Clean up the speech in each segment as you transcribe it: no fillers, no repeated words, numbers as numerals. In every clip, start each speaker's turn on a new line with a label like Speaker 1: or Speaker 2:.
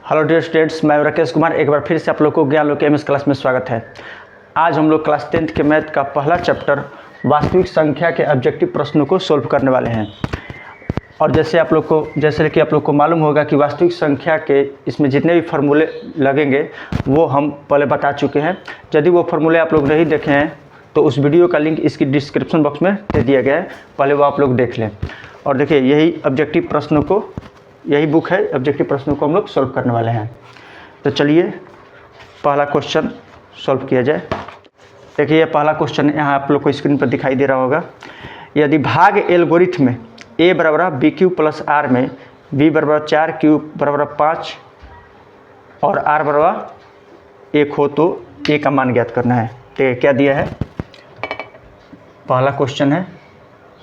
Speaker 1: Hello dear students, मैं राकेश कुमार एक बार फिर से आप लोग को ज्ञान लोक एमएस क्लास में स्वागत है। आज हम लोग क्लास 10th के मैथ का पहला चैप्टर वास्तविक संख्या के ऑब्जेक्टिव प्रश्नों को सोल्व करने वाले हैं। और जैसे कि आप लोग को मालूम होगा कि वास्तविक संख्या के इसमें जितने भी फार्मूले लगेंगे वो हम पहले बता चुके हैं। यदि वो फार्मूले आप लोग नहीं देखे हैं तो उस वीडियो का लिंक इसकी डिस्क्रिप्शन बॉक्स में दे दिया गया है, पहले वो आप लोग देख लें। और देखिए यही बुक है, ऑब्जेक्टिव प्रश्नों को हम लोग सॉल्व करने वाले हैं। तो चलिए पहला क्वेश्चन सॉल्व किया जाए। देखिए ये पहला क्वेश्चन यहाँ आप लोग को स्क्रीन पर दिखाई दे रहा होगा। यदि भाग एल्गोरिथम में a बराबर बी क्यू प्लस आर में b बराबर 4 क्यू बराबर 5 और r बराबर 1 हो तो a का मान ज्ञात करना है। तो क्या दिया है, पहला क्वेश्चन है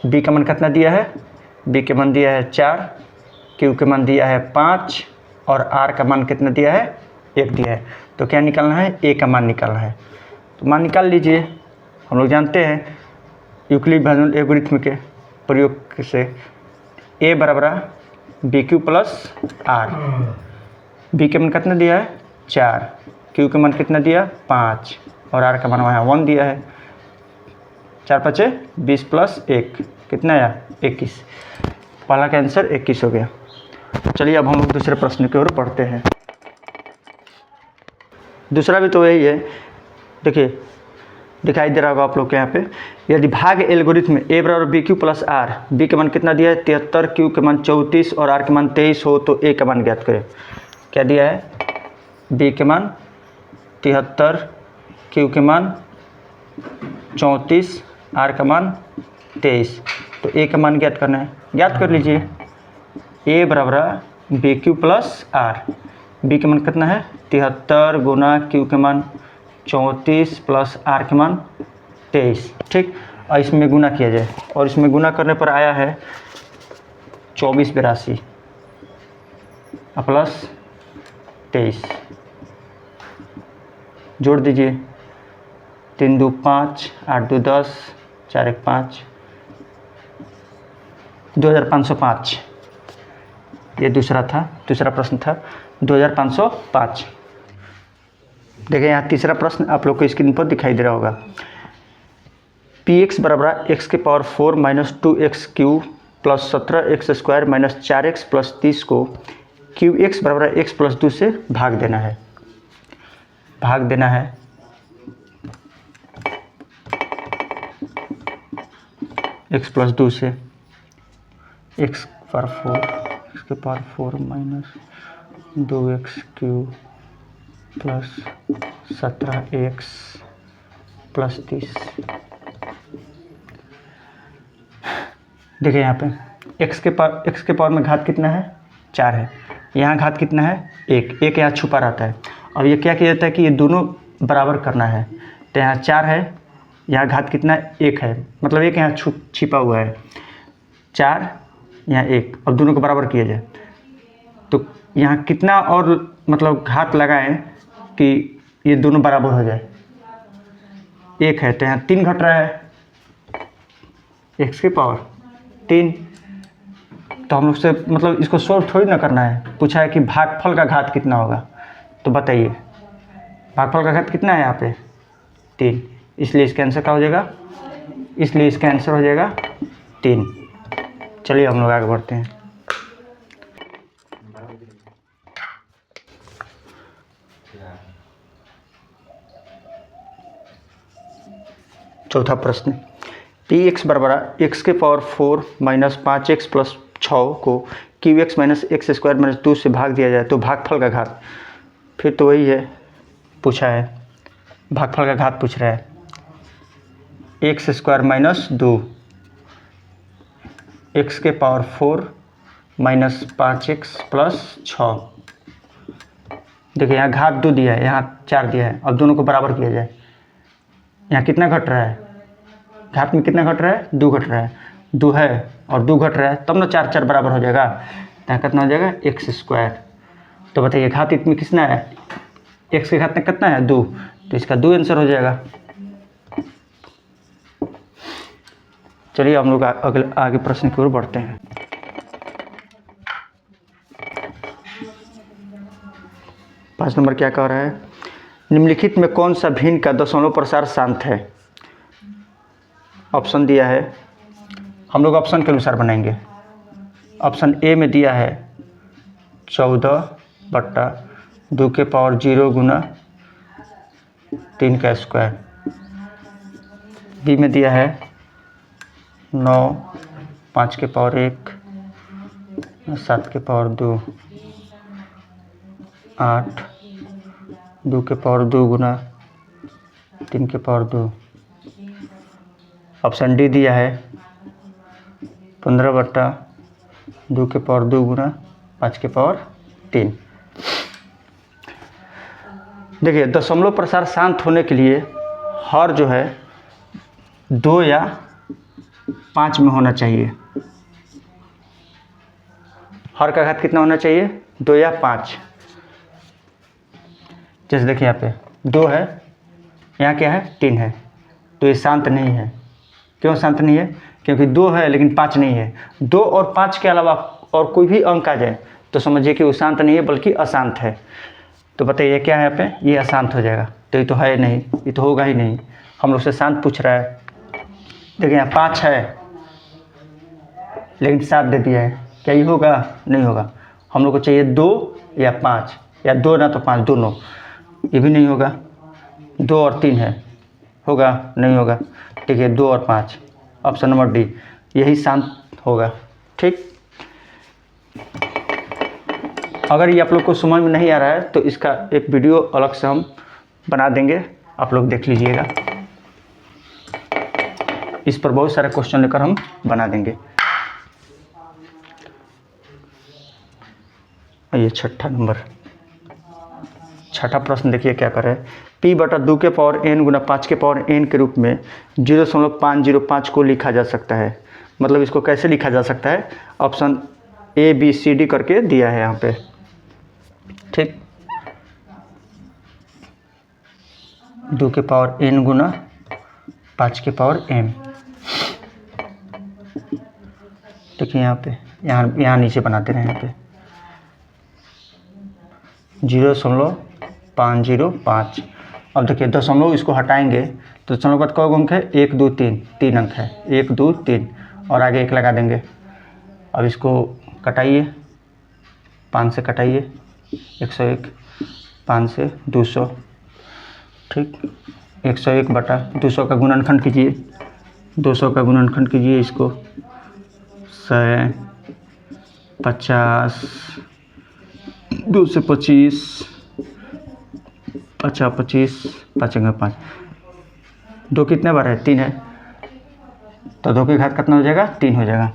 Speaker 1: b का मान कितना दिया है, b के मान दिया है 4, Q के मान दिया है 5 और R का मान कितना दिया है, 1 दिया है। तो क्या निकालना है, A का मान निकालना है। तो मान निकाल लीजिए। हम लोग जानते हैं यूक्लिड भाजन एल्गोरिथम के प्रयोग से A बराबर b q plus r. B के मान कितना दिया है 4, Q के मान कितना दिया 5 और R का मान वहाँ 1 दिया है। 4 5 20 प्लस 1 कितना आया 21। पहला का आंसर 21 हो गया। चलिए अब हम लोग दूसरे प्रश्न की ओर पढ़ते हैं। दूसरा भी तो यही है, देखिए दिखाई दे रहा होगा आप लोग के यहाँ पे। यदि भाग एल्गोरिथम में a बराबर b q plus r, b के मान कितना दिया है 73, q के मान 34 और r के मान 23 हो तो a का मान ज्ञात करें। क्या दिया है, b के मान 73, q के मान 34, r का मान 23, तो a का मान ज्ञात करना है। ज्ञात कर लीजिए। a बराबर b q plus r, b के मान कितना है 73 गुना q के मान 34 प्लस r के मान 23, ठीक। और इसमें गुना किया जाए और इसमें गुना करने पर आया है 2482 प्लस 23। जोड़ दीजिए, 3 2 5, 8 2 10, 4 1 5, 2505। ये दूसरा प्रश्न था 2505। देखिए यहाँ तीसरा प्रश्न आप लोग को स्क्रीन पर दिखाई दे रहा होगा। px बराबर x के power 4 minus 2x Q plus 17x square minus 4x plus 30 को qx बराबर x प्लस 2 से भाग देना है। x प्लस 2 से x के power 4 minus 2x Q plus 17x plus 30। देखिए यहाँ पे x के पावर में घात कितना है 4 है, यहाँ घात कितना है 1 यहाँ छुपा रहता है। और ये क्या किया जाता है कि ये दोनों बराबर करना है। तो यहाँ 4 है, यहाँ घात कितना है 1 है, मतलब 1 यहाँ छिपा हुआ है, 4 यहाँ 1। अब दोनों को बराबर किया जाए तो यहाँ कितना और मतलब घात लगाएं कि ये दोनों बराबर हो जाए। 1 है तो यहाँ 3 घट रहा है, x के पावर 3। तो हम लोग से मतलब इसको सोल्व थोड़ी ना करना है, पूछा है कि भागफल का घात कितना होगा। तो बताइए भागफल का घात कितना है यहाँ पे 3, इसलिए इसका आंसर क्या हो जाएगा, 3। चलिए हम लोग आगे बढ़ते हैं। चौथा प्रश्न, px बराबर x के पावर 4 माइनस 5x प्लस 6 को qx minus x square minus 2 से भाग दिया जाए तो भागफल का घात। फिर तो वही है, पूछा है भागफल का घात पूछ रहा है। x स्क्वायर माइनस 2, x के पावर 4 माइनस 5x प्लस 6। देखिए यहाँ घात 2 दिया है, यहाँ 4 दिया है। अब दोनों को बराबर किया जाए। यहाँ कितना घट रहा है, घात में कितना घट रहा है 2 घट रहा है, 2 है और 2 घट रहा है, तब ना 4 4 बराबर हो जाएगा। यहाँ कितना हो जाएगा x स्क्वायर। तो बताइए घात इसमें कितना है, x के घात में कितना है 2, तो इसका 2 आंसर हो जाएगा। चलिए हम लोग आगे प्रश्न की ओर बढ़ते हैं। 5 नंबर क्या कह रहा है, निम्नलिखित में कौन सा भिन्न का दशमलव प्रसार शांत है। ऑप्शन दिया है, हम लोग ऑप्शन के अनुसार बनाएंगे। ऑप्शन ए में दिया है 14/2 के पावर 0 गुना 3 का स्क्वायर। बी में दिया है 9 5 के पावर 1 7 के पावर 2 8 2 के पावर 2 गुना 3 के पावर 2। ऑप्शन डी दिया है 15/2 के पावर 2 गुना 5 के पावर 3। देखिए, दशमलव प्रसार शांत होने के लिए हर जो है 2 या 5 में होना चाहिए। हर का घात कितना होना चाहिए, 2 या 5। जैसे देखिए यहाँ पे 2 है, यहाँ क्या है 3 है, तो ये शांत नहीं है। क्यों शांत नहीं है, क्योंकि 2 है लेकिन 5 नहीं है। 2 और 5 के अलावा और कोई भी अंक आ जाए तो समझिए कि वो शांत नहीं है बल्कि अशांत है। तो बताइए क्या है यहाँ पे, ये अशांत हो जाएगा। तो ये तो है नहीं, ये तो होगा ही नहीं। हम लोग से शांत पूछ रहा है। देखिए यहाँ 5 है लेकिन 7 दे दिया है, क्या ये होगा, नहीं होगा। हम लोग को चाहिए 2 या 5, या 2 ना तो 5, दोनों। ये भी नहीं होगा। 2 और 3 है, होगा, नहीं होगा। ठीक है, 2 और 5, ऑप्शन नंबर डी, यही शांत होगा। ठीक, अगर ये आप लोग को समझ में नहीं आ रहा है तो इसका एक वीडियो अलग से हम बना देंगे, आप लोग देख लीजिएगा। इस पर बहुत सारे क्वेश्चन लेकर हम बना देंगे। ये छठा प्रश्न देखिए क्या कर रहा है। p/2 के पावर n गुना 5 के पावर n के रूप में 0.505 को लिखा जा सकता है। मतलब इसको कैसे लिखा जा सकता है, option A B C D करके दिया है यहाँ पे। ठीक, 2 के पावर n गुना 5 के पावर m। देखिए यहाँ पे, यहाँ नीचे बनाते रहे। यहाँ पे 0.505। अब देखिए दशमलव इसको हटाएंगे तो दशमलव का कौ अंक है, 1 2 3, 3 अंक है, 1 2 3 और आगे 1 लगा देंगे। अब इसको कटाइए, 5 से कटाइए 101, 5 से 200। ठीक, 101/200 का गुणनखंड कीजिए, 200 का गुणनखंड कीजिए, इसको 100 50 2 से 25 50 25 5 5। 2 कितने बार है, 3 है, तो 2 की घात कितना हो जाएगा, 3 हो जाएगा।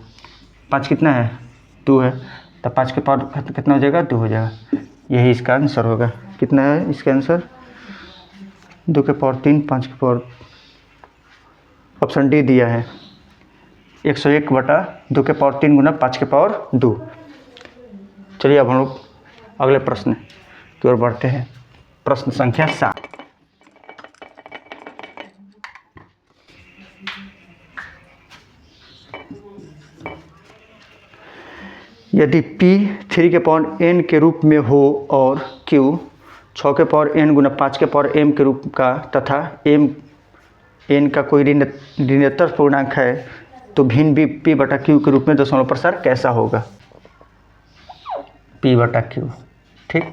Speaker 1: 5 कितना है, 2 है, तो 5 के पावर कितना हो जाएगा, 2 हो जाएगा। यही इसका आंसर होगा। कितना है इसका आंसर, 2 के पावर 3 5 के पावर, ऑप्शन डी दिया है 101/2 के पावर 3 गुना 5 के पावर 2। चलिए अब हम लोग अगले प्रश्न की ओर बढ़ते हैं। प्रश्न संख्या 7। यदि P 3 के पावर n के रूप में हो और Q 6 के पावर n गुना 5 के पावर m के रूप का तथा m n का कोई ऋणात्मक पूर्णांक है, तो भिन्न भी P/Q के रूप में दशमलव प्रसार कैसा होगा। P/Q, ठीक,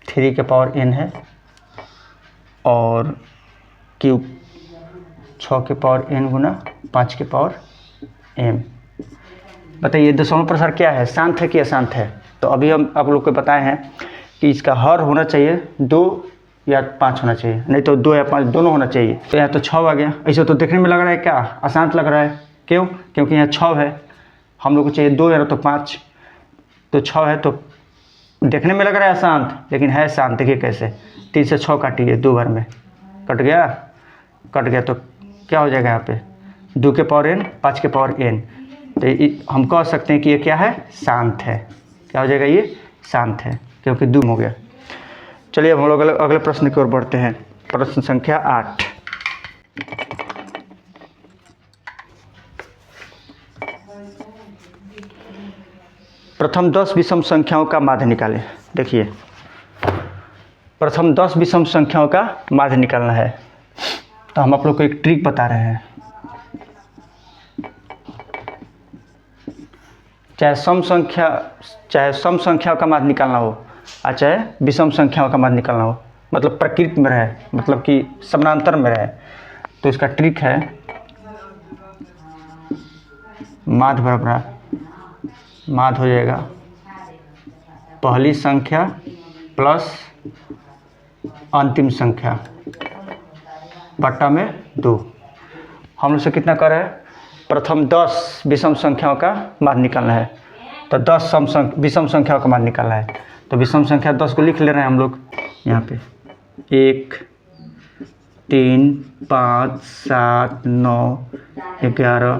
Speaker 1: 3 के पावर n है और Q 6 के पावर n गुना 5 के पावर m। बताइए दशमलव प्रसार क्या है, शांत है कि अशांत है। तो अभी हम आप लोग को बताए हैं कि इसका हर होना चाहिए 2 या 5 होना चाहिए, नहीं तो 2 या 5 दोनों होना चाहिए। तो यहाँ तो 6 आ गया। ऐसे तो देखने में लग रहा है क्या, अशांत लग रहा है। क्यों, क्योंकि यहाँ 6 है, हम लोग को चाहिए 2 या तो 5। तो 6 है तो देखने में लग रहा है अशांत, लेकिन है शांत। देखिए कैसे, 3 से 6 काटिए, 2 बार में कट गया। तो क्या हो जाएगा यहाँ पे, 2 के पावर n 5 के पावर n। तो हम कह सकते हैं कि ये क्या है, शांत है। क्या हो जाएगा, ये शांत है, क्योंकि 2 हो गया। चलिए अब हम लोग अगले प्रश्न की ओर बढ़ते हैं। प्रश्न संख्या 8। प्रथम 10 विषम संख्याओं का माध्य निकालें। देखिए, प्रथम 10 विषम संख्याओं का माध्य निकालना है, तो हम आप लोग को एक ट्रिक बता रहे हैं। चाहे सम संख्याओं का माध्य निकालना हो और चाहे विषम संख्याओं का माध्य निकालना हो, मतलब प्रकृति में रहे, मतलब कि समानांतर में रहे, तो इसका ट्रिक है माध्य बराबर माध्य हो जाएगा पहली संख्या प्लस अंतिम संख्या बट्टा में 2। हम लोग से कितना कर रहे हैं? प्रथम 10 विषम संख्याओं का माध्य निकालना है, तो 10 विषम संख्याओं का माध्य निकालना है। तो विषम संख्या 10 को लिख ले रहे हैं हम लोग यहाँ पे, 1 3 5 7 9 11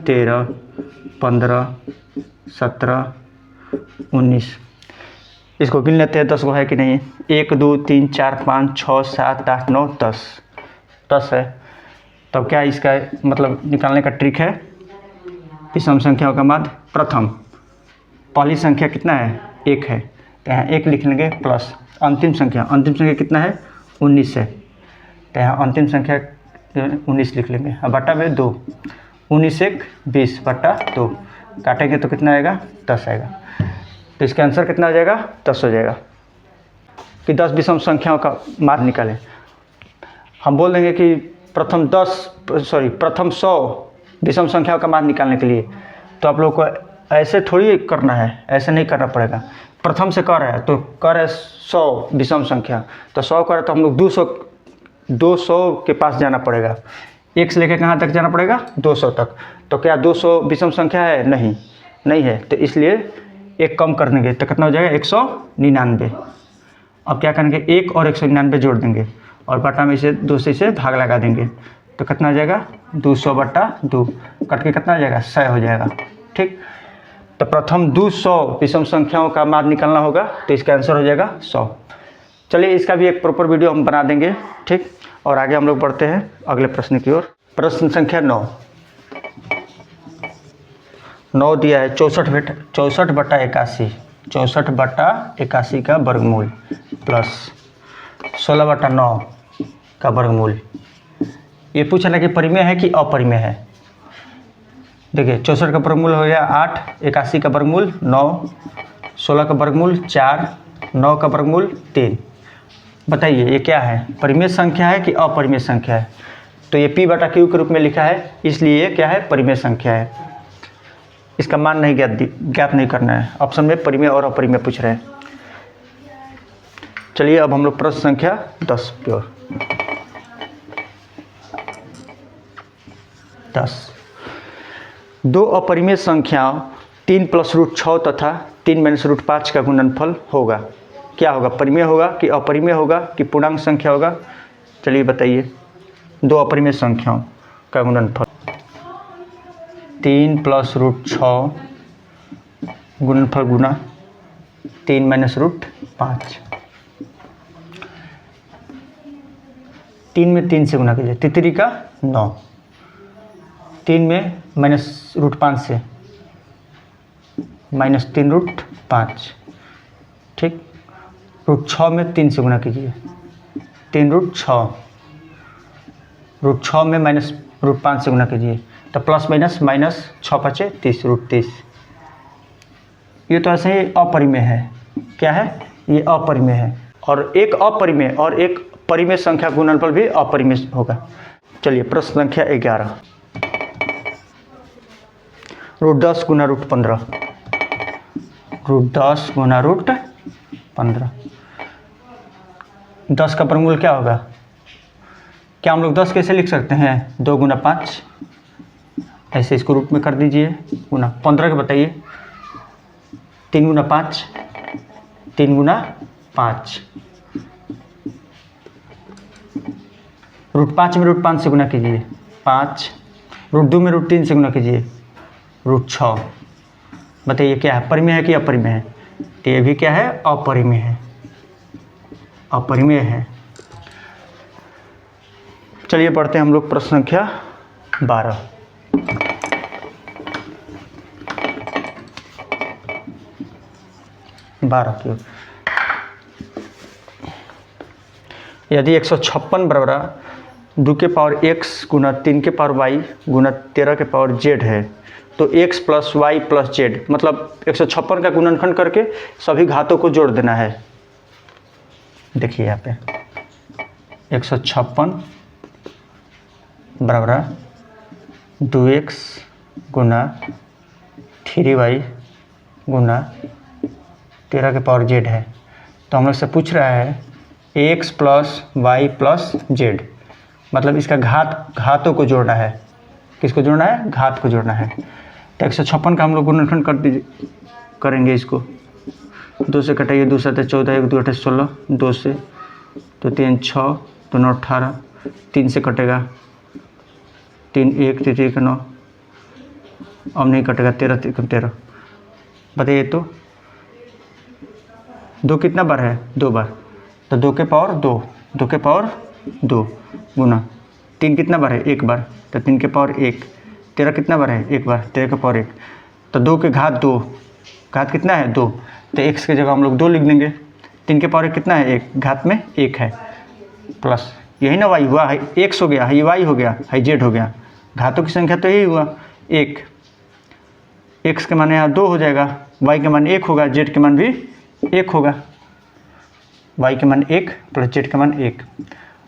Speaker 1: 13 15 17 19। इसको गिन लेते हैं 10 को है कि नहीं। 1 2 3 4 5 6 7 8 9 10 है। तब क्या इसका मतलब निकालने का ट्रिक है? विषम संख्याओं का माध्य प्रथम, पहली संख्या कितना है? 1 है, तो यहाँ 1 लिख लेंगे प्लस अंतिम संख्या कितना है? 19 है, तो यहाँ अंतिम संख्या 19 लिख लेंगे। अब बट्टा में 2, 19 1 20 बट्टा 2, काटेंगे तो कितना आएगा? 10 आएगा। तो इसका आंसर कितना हो जाएगा? 10 हो जाएगा। कि 10 विषम संख्याओं का माध्य निकालें। हम बोल देंगे कि प्रथम 100 विषम संख्याओं का माध्य निकालने के लिए, तो आप लोग को ऐसे थोड़ी करना है, ऐसे नहीं करना पड़ेगा। प्रथम से कर रहा है तो कर है 100 विषम संख्या, तो 100 कर तो हम लोग 200 के पास जाना पड़ेगा। 1 से लेकर कहाँ तक जाना पड़ेगा? 200 तक। तो क्या 200 विषम संख्या है? नहीं है, तो इसलिए 1 कम कर देंगे, तो कितना हो जाएगा? 199। अब क्या करेंगे? 1 और 199 जोड़ देंगे और बटा में इसे 2 से भाग लगा देंगे, तो कितना हो जाएगा? 200 बट्टा 2, कट के कितना हो जाएगा? 100 हो जाएगा। ठीक, तो प्रथम 200 विषम संख्याओं का माध्य निकालना होगा, तो इसका आंसर हो जाएगा 100। चलिए, इसका भी एक प्रॉपर वीडियो हम बना देंगे। ठीक, और आगे हम लोग बढ़ते हैं अगले प्रश्न की ओर। प्रश्न संख्या 9 दिया है 64 बट्टा 81 का वर्गमूल प्लस 16 बट्टा 9 का वर्गमूल। ये पूछ रहा है कि परिमेय है कि अपरिमेय है। देखिए, 64 का वर्गमूल हो गया 8, 81 का वर्गमूल 9, 16 का वर्गमूल 4, 9 का वर्गमूल 3। बताइए ये क्या है? परिमेय संख्या है कि अपरिमेय संख्या है? तो ये P बटा Q के रूप में लिखा है, इसलिए ये क्या है? परिमेय संख्या है। इसका मान नहीं ज्ञात नहीं करना है। ऑप्शन में परिमेय और अपरिमेय पूछ रहे हैं। चलिए, अब हम लोग प्रश्न संख्या 10 की ओर। 10 दो अपरिमेय संख्याओं 3 + √6 तथा 3 - √5 का गुणनफल होगा। क्या होगा? परिमेय होगा कि अपरिमेय होगा कि पूर्णांक संख्या होगा? चलिए बताइए। दो अपरिमेय संख्याओं का गुणनफल 3 + √6 गुणनफल गुना 3 - √5। 3 में 3 से गुना कीजिए, तितरी का 9। 3 में -√5 से -3√5। ठीक, √6 में 3 से गुना कीजिए, 3√6। √6 में -√5 से गुना कीजिए, तो प्लस माइनस -6 × 5 = 30, √30। ये तो ऐसे ही अपरिमेय है। क्या है? ये अपरिमेय है। और एक अपरिमेय और एक परिमेय संख्या गुणनफल भी अपरिमेय होगा। चलिए, प्रश्न संख्या 11 √10 × √15। √10 × √15। 10 का वर्गमूल क्या होगा? क्या हम लोग 10 कैसे लिख सकते हैं? 2 × 5, ऐसे इसको रूप में कर दीजिए गुना 15 के बताइए। 3 × 5, 3 × 5। √5 में √5 से गुना कीजिए 5, √2 में √3 से गुना कीजिए √6। बताइए क्या है? परिमेय है कि अपरिमेय है? तो ये भी क्या है? अपरिमेय है। अपरिमेय है। चलिए पढ़ते हैं हम लोग प्रश्न संख्या 12। 12 क्यूब। यदि 156 बराबर 2 के पावर x गुना 3 के पावर y गुना 13 के पावर z है, तो x plus y plus z, मतलब 156 का गुणनखंड करके सभी घातों को जोड़ देना है। देखिए यहाँ पे 156 बराबर 2x गुना 3y गुना 13 के पावर z है। तो हम लोग से पूछ रहा है x plus y plus z, मतलब इसका घातों को जोड़ना है। किसको जोड़ना है? घात को जोड़ना है। तो 156 का हम लोग गुणनखंड करेंगे इसको। 2 से कटाइए, 2 7 14, 1 2 8 16, 2 से तो 3 6, 2 9 18, 3 से कटेगा 3 1 3 1 9, अब नहीं कटेगा 13 13। बताइए तो 2 कितना बार है? 2 बार, तो 2 के पावर 2, 2 के पावर 2 गुना 3 कितना बार है? 1 बार, तो 3 के पावर 1। 13 कितना बार है? 1 बार, 13 के पावर 1। तो 2 के घात 2, घात कितना है? 2, तो x की जगह हम लोग 2 लिख देंगे। 3 के पावर 1 कितना है? 1, घात में 1 है, प्लस यही ना y हुआ है, x हो गया है, y हो गया है, z हो गया। घातों की संख्या तो यही हुआ 1। x के मान यहाँ 2 हो जाएगा, y के मान 1 होगा, z के मान भी 1 होगा। y के मान 1 प्लस z के मान 1।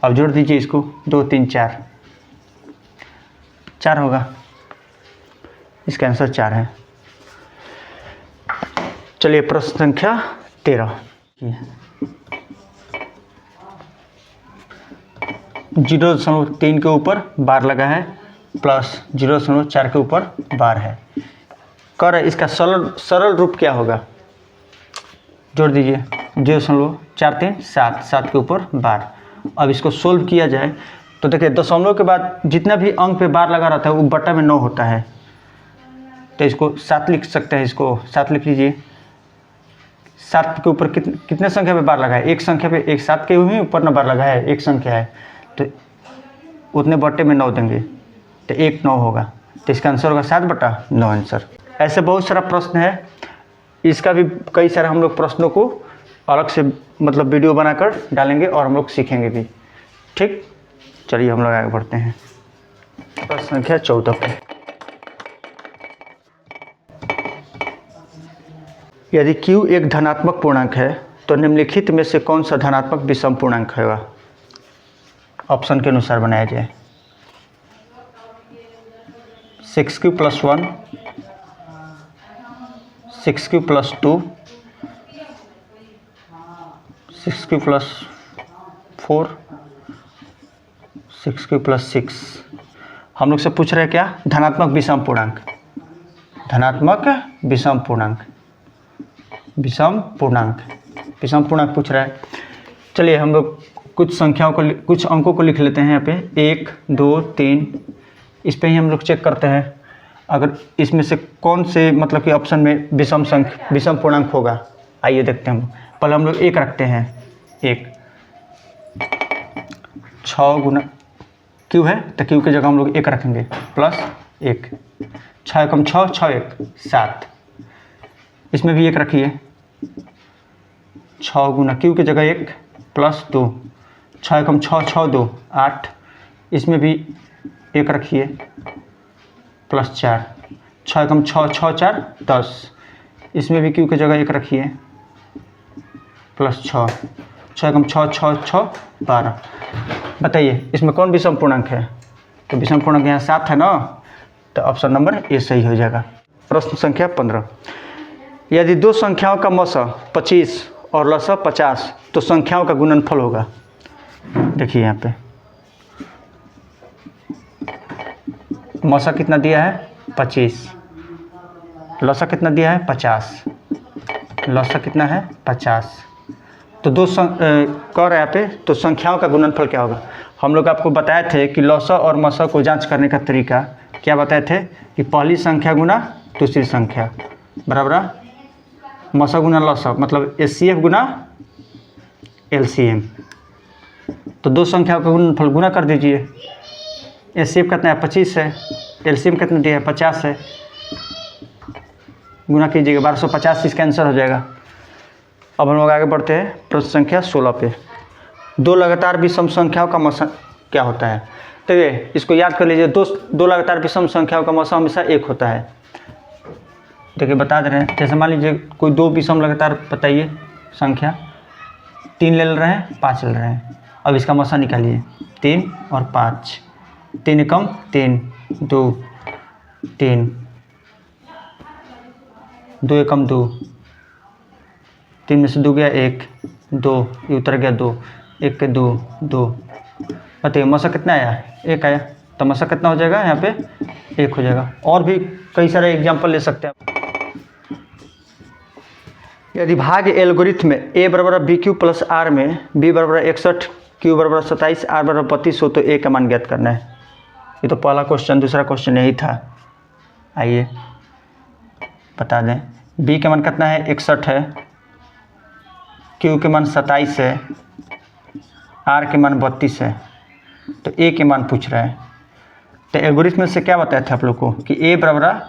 Speaker 1: अब जोड़ दीजिए इसको, 2 3 4 होगा। इसका आंसर 4 है। चलिए प्रश्न संख्या 13। 0.3 के ऊपर बार लगा है प्लस 0.4 के ऊपर बार है। कर इसका सरल रूप क्या होगा? जोड़ दीजिए 0.43 7, 7 के ऊपर बार। अब इसको सोल्व किया जाए तो देखिए दशमलव के बाद जितना भी अंक पे बार लगा रहता है वो बट्टा में 9 होता है, तो इसको 7 लिख सकते हैं। इसको 7 लिख लीजिए। 7 के ऊपर कितने संख्या पे बार लगा है? एक संख्या पे, एक 7 के ही ऊपर ना बार लगा है, एक संख्या है, तो उतने बट्टे में 9 देंगे, तो 1 9 होगा। तो इसका आंसर होगा 7/9 आंसर। ऐसे बहुत सारा प्रश्न है, इसका भी कई सारे हम लोग प्रश्नों को अलग से मतलब वीडियो बनाकर डालेंगे और हम लोग सीखेंगे भी। ठीक, चलिए हम लोग आगे बढ़ते हैं प्रश्न संख्या 14 पे। यदि Q एक धनात्मक पूर्णांक है तो निम्नलिखित में से कौन सा धनात्मक विषम पूर्णांक होगा? ऑप्शन के अनुसार बनाया जाए। 6Q + 1, 6Q + 2, 6Q + 4, 6Q + 6। हम लोग से पूछ रहे हैं क्या? धनात्मक विषम पूर्णांक। धनात्मक विषम पूर्णांक, विषम पूर्णांक, विषम पूर्णांक पूछ रहा है। चलिए हम लोग कुछ संख्याओं को, कुछ अंकों को लिख लेते हैं यहाँ पे 1 2 3। इस पे ही हम लोग चेक करते हैं अगर इसमें से कौन से मतलब कि ऑप्शन में विषम पूर्णांक होगा। आइए देखते हैं। पहले हम लोग 1 रखते हैं। 1 6 गुना Q है तो Q की जगह हम लोग 1 रखेंगे प्लस 1। 6 × 6 6 1 7। इसमें भी 1 रखिए। 6 गुना Q की जगह 1 प्लस 2। 6 × 6 6 2 8। इसमें भी 1 रखिए प्लस 4। 6 × 6 6 4 10। इसमें भी Q की जगह 1 रखिए प्लस 6। 6 × 6 6 6 12। बताइए इसमें कौन विषम पूर्णांक है? तो विषम पूर्णांक यहाँ 7 है ना, तो ऑप्शन नंबर ए सही हो जाएगा। प्रश्न संख्या 15। यदि दो संख्याओं का मसा 25 और लसा 50 तो संख्याओं का गुणनफल होगा। देखिए यहाँ पे मसा कितना दिया है? 25। लसा कितना दिया है? 50। लसा कितना है? 50। तो कर यहाँ पे तो संख्याओं का गुणनफल क्या होगा? हम लोग आपको बताए थे कि लसा और मसा को जांच करने का तरीका क्या बताए थे कि पहली संख्या गुना दूसरी संख्या बराबर मसा गुना लसा, मतलब HCF गुना LCM। तो दो संख्याओं का गुणनफल गुना कर दीजिए। HCF कितना है? 25 है। LCM कितना दिया है? 50 है। गुना कीजिएगा 1250, इसका आंसर हो जाएगा। अब हम लोग आगे बढ़ते हैं प्रश्न संख्या 16 पे। दो लगातार विषम संख्याओं का मौसम क्या होता है? तो ये इसको याद कर लीजिए, दो लगातार विषम संख्याओं का मौसम हमेशा एक होता है। देखिए बता दे रहे हैं, जैसे मान लीजिए कोई दो विषम लगातार बताइए संख्या, 3 ले रहे हैं 5 ले रहे हैं। अब इसका मौसा निकालिए, 3 और 5, 3 एकम 3, 2 3, 2 एकम 2, 3 में से 2 गया 1, 2 ये उतर गया 2, 1 के 2 2। बताइए मौसा कितना आया? 1 आया। तो मौसा कितना हो जाएगा यहाँ पे? 1 हो जाएगा। और भी कई सारे एग्जाम्पल ले सकते हैं। यदि भाग एल्गोरिथम में a बराबर बी क्यू प्लस आर में b बराबर 61, q बराबर 27, r बराबर 32 हो तो a का मान ज्ञात करना है। ये तो पहला क्वेश्चन, दूसरा क्वेश्चन यही था। आइए बता दें, b का मान कितना है? 61 है, q के मान 27 है, r के मान 32 है, तो a के मान पूछ रहा है। तो एल्गोरिथम में से क्या बताया था आप लोग को कि a बराबर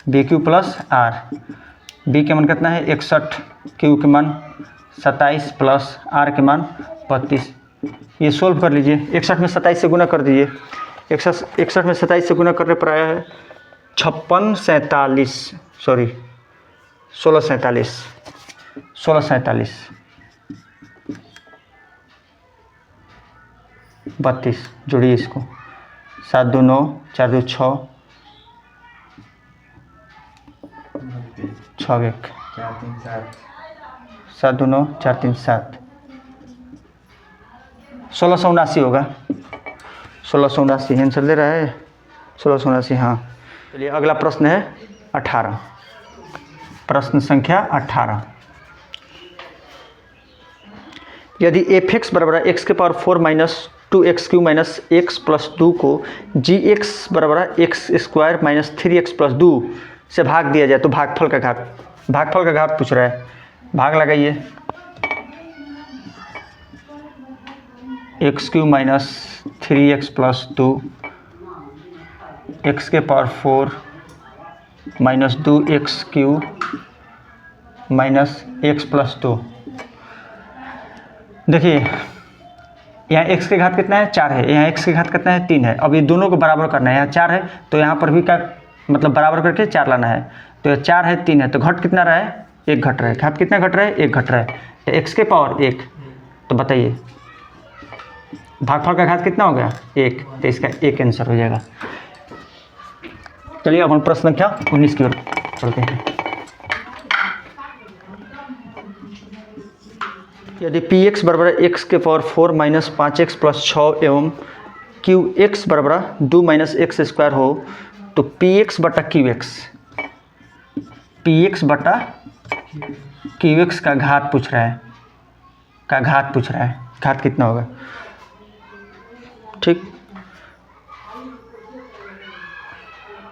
Speaker 1: b q plus r, b के मान कितना है? 61, q के मान 27 प्लस r के मान 32। ये सोल्व कर लीजिए, 61 में 27 से गुना कर दीजिए। 61 में 27 से गुना करने पर आया है 1647, 32। जोड़िए इसको, 7 2 9, 4 2 6, 6 1, 7 2 9, 4 3 7, 1679 होगा। 1679 आंसर दे रहा है, 1679। हाँ चलिए अगला प्रश्न है 18, प्रश्न संख्या 18। यदि f(x) बराबर x के power 4 minus 2x³ minus x plus 2 को gx बराबर x square minus 3x plus 2 से भाग दिया जाए तो भागफल का घात पूछ रहा है। भाग लगाइए, x³ minus 3x plus 2, x के power 4 minus 2x³ minus x plus 2। देखिए यहाँ x के घात कितना है? 4 है, यहाँ x के घात कितना है? 3 है। अब ये दोनों को बराबर करना है, यहाँ 4 है तो यहाँ पर भी क्या मतलब बराबर करके 4 लाना है। तो ये 4 है 3 है, तो घट कितना रहा है? 1 घट रहा है। घात कितना घट रहा है? 1 घट रहा है। तो x के पावर 1, तो बताइए भागफल का घात कितना हो गया? 1, तो इसका 1 आंसर हो जाएगा। चलिए अब हम प्रश्न संख्या 19 की ओर चलते हैं। यदि px बराबर x के पावर 4 माइनस 5x प्लस 6 एवं qx बराबर 2 माइनस x स्क्वायर हो तो px बटा qx का घात पूछ रहा है, घात कितना होगा? ठीक,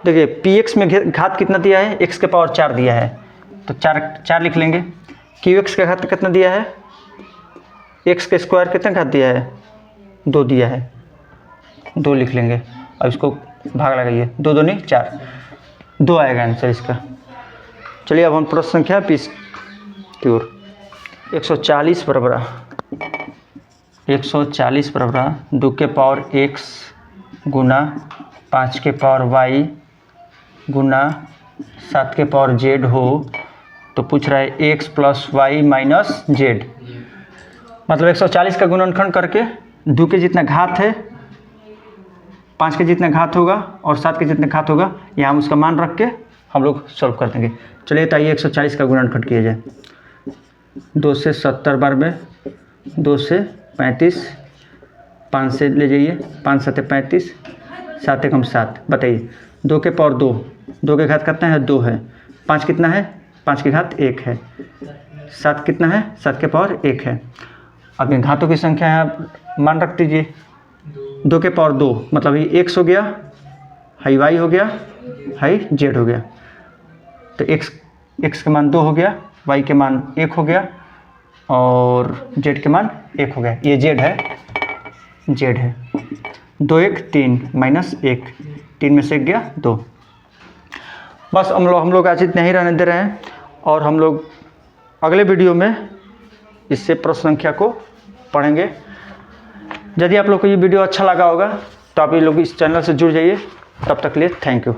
Speaker 1: देखिए px में घात कितना दिया है? x के पावर 4 दिया है, तो 4 लिख लेंगे। qx का घात कितना दिया है? x के स्क्वायर कितना घात दिया है? 2 दिया है, 2 लिख लेंगे। अब इसको भाग लगाइए, 2 2 नहीं 4, 2 आएगा आंसर इसका। चलिए अब हम प्रश्न संख्या 20 की ओर। 140 बराबर 2 के पावर x गुना 5 के पावर y गुना 7 के पावर z हो तो पूछ रहा है x plus y minus z. मतलब 140 का गुणनखंड करके 2 के जितना घात है, 5 के जितना घात होगा और 7 के जितना घात होगा, यहाँ हम उसका मान रख के हम लोग सॉल्व कर देंगे। चलिए तो आइए 140 का गुणनखंड किया जाए। 2 से 70 बार में, 2 से 35, 5 से ले जाइए, 5 7 35, 7 एकम 7। बताइए 2 के पावर 2, 2 के घात कितना है? 2 है। 5 कितना है? 5 के घात 1 है। 7 कितना है? 7 के पावर 1 है। अब इन घातों की संख्या यहाँ मान रख दीजिए। 2 के पावर 2 मतलब ये x हो गया, हाई y हो गया, हाई z हो गया। तो x के मान 2 हो गया, y के मान 1 हो गया और z के मान 1 हो गया। ये z है। 2 1 3 माइनस 1, 3 में से 1 गया 2। बस हम लोग आज इतना ही रहने दे रहे हैं और हम लोग अगले वीडियो में इससे प्रश्न संख्या को पढ़ेंगे। यदि आप लोग को ये वीडियो अच्छा लगा होगा तो आप ये लोग इस चैनल से जुड़ जाइए। तब तक के लिए थैंक यू।